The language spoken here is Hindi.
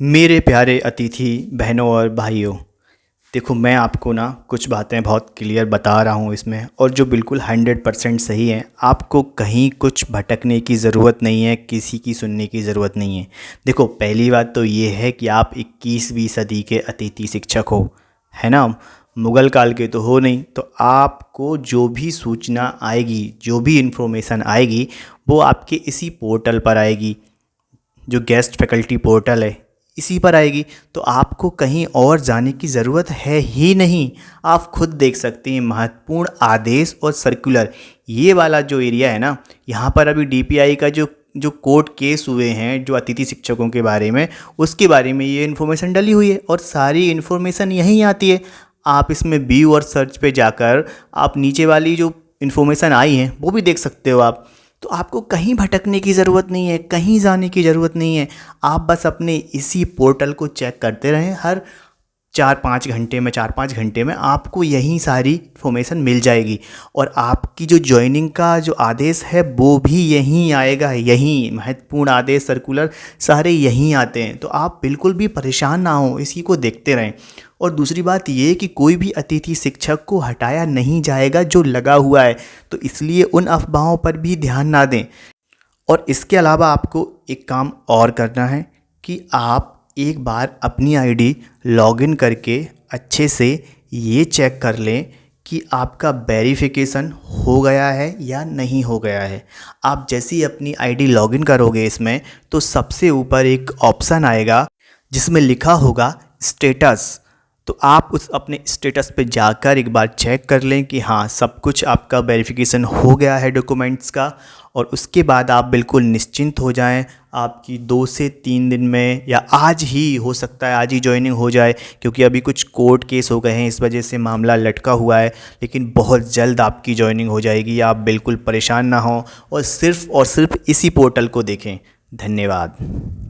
मेरे प्यारे अतिथि बहनों और भाइयों, देखो मैं आपको ना कुछ बातें बहुत क्लियर बता रहा हूँ इसमें, और जो बिल्कुल 100% सही है। आपको कहीं कुछ भटकने की ज़रूरत नहीं है, किसी की सुनने की ज़रूरत नहीं है। देखो पहली बात तो ये है कि आप 21वीं सदी के अतिथि शिक्षक हो, है ना। मुग़ल काल के तो हो नहीं। तो आपको जो भी सूचना आएगी, जो भी इन्फॉर्मेशन आएगी, वो आपके इसी पोर्टल पर आएगी, जो गेस्ट फैकल्टी पोर्टल है इसी पर आएगी। तो आपको कहीं और जाने की ज़रूरत है ही नहीं। आप खुद देख सकते हैं महत्वपूर्ण आदेश और सर्कुलर, ये वाला जो एरिया है ना, यहाँ पर अभी डीपीआई का जो जो कोर्ट केस हुए हैं जो अतिथि शिक्षकों के बारे में, उसके बारे में ये इन्फॉर्मेशन डली हुई है और सारी इन्फॉर्मेशन यहीं आती है। आप इसमें व्यू और सर्च पे जाकर आप नीचे वाली जो इन्फॉर्मेशन आई है वो भी देख सकते हो आप। तो आपको कहीं भटकने की ज़रूरत नहीं है, कहीं जाने की ज़रूरत नहीं है। आप बस अपने इसी पोर्टल को चेक करते रहें। हर 4-5 घंटे में आपको यही सारी इन्फॉर्मेशन मिल जाएगी। और आपकी जो ज्वाइनिंग का जो आदेश है वो भी यहीं आएगा। यहीं महत्वपूर्ण आदेश सर्कुलर सारे यहीं आते हैं। तो आप बिल्कुल भी परेशान ना हो, इसी को देखते रहें। और दूसरी बात ये कि कोई भी अतिथि शिक्षक को हटाया नहीं जाएगा जो लगा हुआ है, तो इसलिए उन अफवाहों पर भी ध्यान ना दें। और इसके अलावा आपको एक काम और करना है कि आप एक बार अपनी आईडी लॉगिन करके अच्छे से ये चेक कर लें कि आपका वेरिफिकेशन हो गया है या नहीं हो गया है। आप जैसे ही अपनी आईडी लॉगिन करोगे इसमें, तो सबसे ऊपर एक ऑप्शन आएगा जिसमें लिखा होगा स्टेटस। तो आप उस अपने स्टेटस पे जाकर एक बार चेक कर लें कि हाँ सब कुछ आपका वेरिफिकेशन हो गया है डॉक्यूमेंट्स का। और उसके बाद आप बिल्कुल निश्चिंत हो जाएं। आपकी 2 से 3 दिन में, या आज ही हो सकता है आज ही ज्वाइनिंग हो जाए, क्योंकि अभी कुछ कोर्ट केस हो गए हैं इस वजह से मामला लटका हुआ है। लेकिन बहुत जल्द आपकी ज्वाइनिंग हो जाएगी। आप बिल्कुल परेशान ना हों और सिर्फ़ इसी पोर्टल को देखें। धन्यवाद।